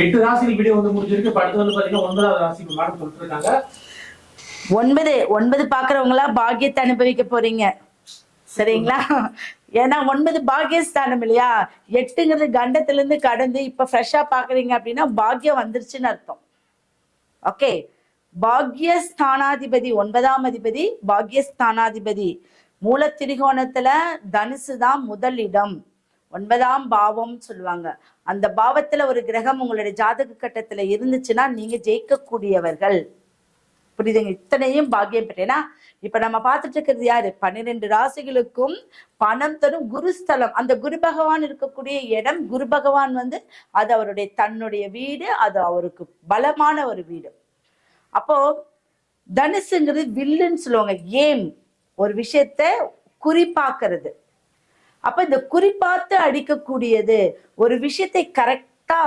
8 ராசிக்கு வீடியோ வந்து முடிஞ்சிருக்கு. அடுத்து வந்து பாத்தீங்கன்னா 9வது ராசிக்கு மேடம் சொல்லிட்டு இருக்காங்க. 9 பாக்குறவங்களா பாக்கியத்தை அனுபவிக்க போறீங்க, சரிங்களா? ஏன்னா 9 பாக்கியஸ்தானம் இல்லையா, 8ங்கிறது கண்டத்துல இருந்து கடந்து இப்ப ஃப்ரெஷ்ஷா பாக்குறீங்க அப்படின்னா பாக்கியம் வந்துருச்சுன்னு அர்த்தம். ஓகே, பாக்யஸ்தானாதிபதி 9ஆம் அதிபதி பாக்யஸ்தானாதிபதி மூல திரிகோணத்துல தனுசு தான் முதல் இடம், 9ஆம் பாவம் சொல்லுவாங்க. அந்த பாவத்துல ஒரு கிரகம் உங்களுடைய ஜாதக கட்டத்துல இருந்துச்சுன்னா நீங்க ஜெயிக்கக்கூடியவர்கள். புரியுதுங்க? இத்தனையும் பாக்கியம் பெற்றேன்னா இப்ப நம்ம பார்த்துட்டு இருக்கிறது யாரு? 12 ராசிகளுக்கும் பணம் தரும் குருஸ்தலம். அந்த குரு பகவான் இருக்கக்கூடிய இடம், குரு பகவான் வந்து அது அவருடைய தன்னுடைய வீடு, அது அவருக்கு பலமான ஒரு வீடு. அப்போ தனுசுங்கிறது வில்லுன்னு சொல்லுவாங்க, ஏம், ஒரு விஷயத்த குறிப்பாக்குறது. அப்ப இந்த குறிப்பாத்து அடிக்கக்கூடியது, ஒரு விஷயத்தை கரெக்டா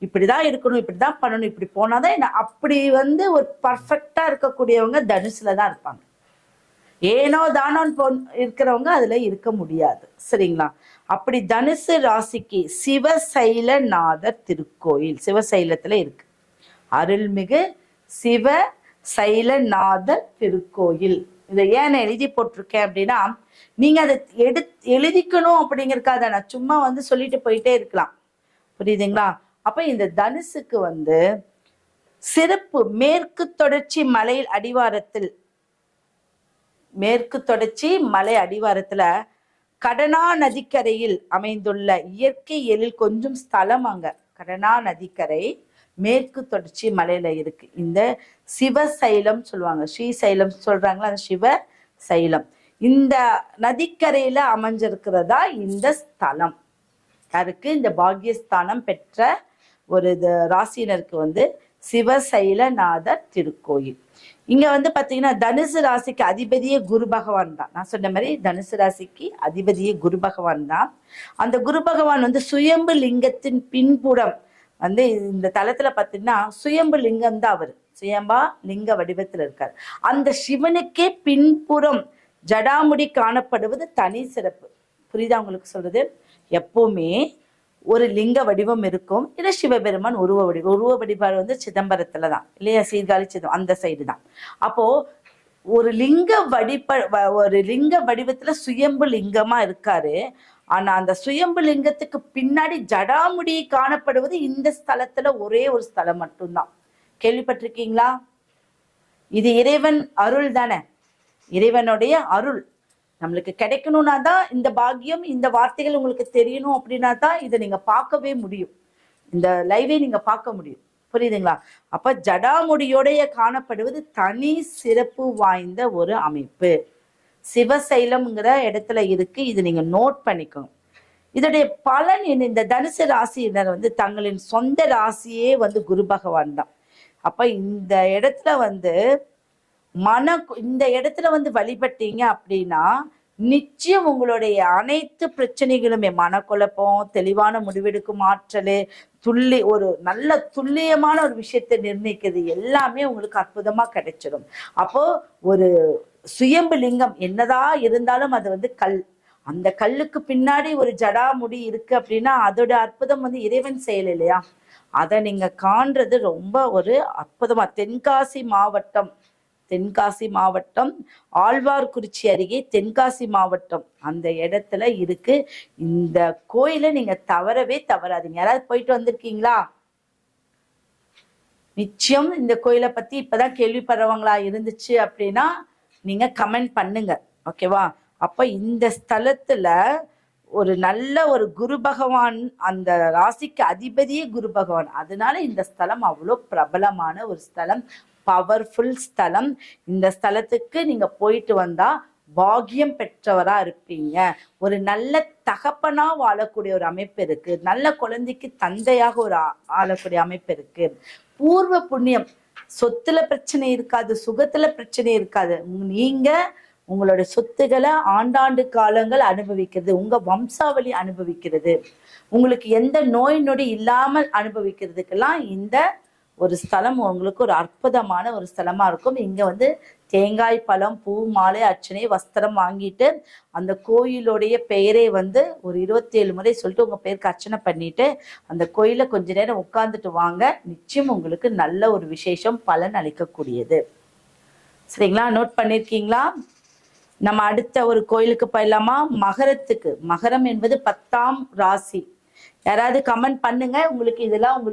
இப்படிதான் இருக்கணும், இப்படிதான் பண்ணணும், இப்படி போனாதான் என்ன, அப்படி வந்து ஒரு பர்ஃபெக்டா இருக்கக்கூடியவங்க தனுசுல தான் இருப்பாங்க. ஏனோ தானோன்னு இருக்கிறவங்க அதுல இருக்க முடியாது, சரிங்களா? அப்படி தனுசு ராசிக்கு சிவசைலநாதர் திருக்கோயில் சிவசைலத்துல இருக்கு. அருள்மிகு சிவ சைலநாதர் திருக்கோயில். இதை ஏன் எழுதி போட்டிருக்கேன் அப்படின்னா, நீங்க அதை எழுதிக்கணும் அப்படிங்கிறக்காக நான் சும்மா வந்து சொல்லிட்டு போயிட்டே இருக்கலாம், புரியுதுங்களா? அப்ப இந்த தனுசுக்கு வந்து சிறப்பு மேற்கு தொடர்ச்சி மலை அடிவாரத்தில், மேற்கு தொடர்ச்சி மலை அடிவாரத்துல கடனா நதிக்கரையில் அமைந்துள்ள இயற்கை எழில் கொஞ்சம் ஸ்தலம். அங்க கடனா நதிக்கரை மேற்கு தொடர்ச்சி மலையில இருக்கு. இந்த சிவசைலம் சொல்லுவாங்க, ஸ்ரீசைலம் சொல்றாங்களா, அந்த சிவசைலம் இந்த நதிக்கரையில அமைஞ்சிருக்கிறதா இந்த ஸ்தலம். யாருக்கு? இந்த பாக்யஸ்தானம் பெற்ற ஒரு ராசினருக்கு வந்து சிவசைலநாதர் திருக்கோயில். இங்க வந்து பாத்தீங்கன்னா தனுசு ராசிக்கு அதிபதியே குரு பகவான் தான். நான் சொன்ன மாதிரி தனுசு ராசிக்கு அதிபதியே குரு பகவான் தான். அந்த குரு பகவான் வந்து சுயம்பு லிங்கத்தின் பின்புறம் வந்து இந்த தலத்துல பாத்தீங்கன்னா சுயம்பு லிங்கம் தான், அவரு சுயம்பா லிங்க வடிவத்துல இருக்காரு. அந்த சிவனுக்கே பின்புறம் ஜடாமுடி காணப்படுவது தனி சிறப்பு. புரியுதா உங்களுக்கு சொல்றது? எப்பவுமே ஒரு லிங்க வடிவம் இருக்கும், இல்ல சிவபெருமான் உருவ வடிவார் வந்து சிதம்பரத்துலதான் இல்லையா, சீர்காழி சிதம்பரம் அந்த சைடு தான். அப்போ ஒரு லிங்க வடிவத்துல சுயம்பு லிங்கமா இருக்காரு. ஆனா அந்த சுயம்பு லிங்கத்துக்கு பின்னாடி ஜடாமுடி காணப்படுவது இந்த ஸ்தலத்துல ஒரே ஒரு ஸ்தலம் மட்டும்தான். கேள்விப்பட்டிருக்கீங்களா? இது இறைவன் அருள் தானே, இறைவனுடைய அருள் நம்மளுக்கு கிடைக்கணும்னா தான் இந்த பாக்கியம், இந்த வார்த்தைகள் உங்களுக்கு தெரியணும் அப்படின்னா தான் இதை நீங்க பார்க்கவே முடியும், இந்த லைவை நீங்க பார்க்க முடியும், புரியுதுங்களா? அப்ப ஜடாமுடியோடைய காணப்படுவது தனி சிறப்பு வாய்ந்த ஒரு அமைப்பு. சிவசைலம்ங்கிற இடத்துல இருக்கு, இது நீங்க நோட் பண்ணிக்கோங்க. இதோடைய பலன் என்ன? இந்த தனுசு ராசியினர் வந்து தங்களின் சொந்த ராசியே வந்து குரு பகவான் தான். அப்ப இந்த இடத்துல வந்து இந்த இடத்துல வந்து வழிபட்டீங்க அப்படின்னா நிச்சயம் உங்களுடைய அனைத்து பிரச்சனைகளுமே, மனக்குழப்பம், தெளிவான முடிவெடுக்கும் ஆற்றல், ஒரு நல்ல துல்லியமான ஒரு விஷயத்தை நிர்ணயிக்கிறது எல்லாமே உங்களுக்கு அற்புதமா கிடைச்சிடும். அப்போ ஒரு சுயம்பு லிங்கம் என்னதான் இருந்தாலும் அது வந்து கல், அந்த கல்லுக்கு பின்னாடி ஒரு ஜடாமுடி இருக்கு அப்படின்னா அதோட அற்புதம் வந்து இறைவன் செயல் இல்லையா? அதை நீங்க காண்றது ரொம்ப ஒரு அற்புதமா. தென்காசி மாவட்டம் ஆழ்வார்குறிச்சி அருகே தென்காசி மாவட்டம் அந்த இடத்துல இருக்கு இந்த கோயிலை. நீங்க தவறவே தவறாதீங்க. யாராவது போயிட்டு வந்திருக்கீங்களா? நிச்சயம் இந்த கோயிலை பத்தி இப்பதான் கேள்விப்படுறவங்களா இருந்துச்சு அப்படின்னா நீங்க கமெண்ட் பண்ணுங்க, ஓகேவா? அப்ப இந்த ஸ்தலத்துல ஒரு நல்ல ஒரு குரு பகவான், அந்த ராசிக்கு அதிபதியே குரு பகவான். அதனால இந்த ஸ்தலம் அவ்வளோ பிரபலமான ஒரு ஸ்தலம், பவர்ஃபுல் ஸ்தலம். இந்த ஸ்தலத்துக்கு நீங்க போயிட்டு வந்தா பாக்கியம் பெற்றவரா இருப்பீங்க. ஒரு நல்ல தகப்பனா வாழக்கூடிய ஒரு அமைப்பு இருக்கு, நல்ல குழந்தைக்கு தந்தையாக ஒரு ஆளக்கூடிய அமைப்பு இருக்கு. பூர்வ புண்ணியம், சொத்துல பிரச்சனை இருக்காது, சுகத்துல பிரச்சனை இருக்காது. நீங்க உங்களுடைய சொத்துக்களை ஆண்டாண்டு காலங்கள் அனுபவிக்கிறது, உங்க வம்சாவளி அனுபவிக்கிறது, உங்களுக்கு எந்த நோய் நொடி இல்லாமல் அனுபவிக்கிறதுக்கெல்லாம் இந்த ஒரு ஸ்தலம் உங்களுக்கு ஒரு அற்புதமான ஒரு ஸ்தலமா இருக்கும். இங்க வந்து தேங்காய், பழம், பூ, மாலை, அர்ச்சனை, வஸ்திரம் வாங்கிட்டு அந்த கோயிலுடைய பெயரை வந்து ஒரு 27 முறை சொல்லிட்டு உங்க பேருக்கு அர்ச்சனை பண்ணிட்டு அந்த கோயில கொஞ்ச நேரம் உட்கார்ந்துட்டு வாங்க. நிச்சயம் உங்களுக்கு நல்ல ஒரு விசேஷம் பலன் அளிக்கக்கூடியது. சரிங்களா? நோட் பண்ணிருக்கீங்களா? நம்ம அடுத்த ஒரு கோயிலுக்கு போயிடலாமா? மகரத்துக்கு. மகரம் என்பது 10ஆம் ராசி. யாராவது கமெண்ட் பண்ணுங்க. உங்களுக்கு இதெல்லாம் உங்களுக்கு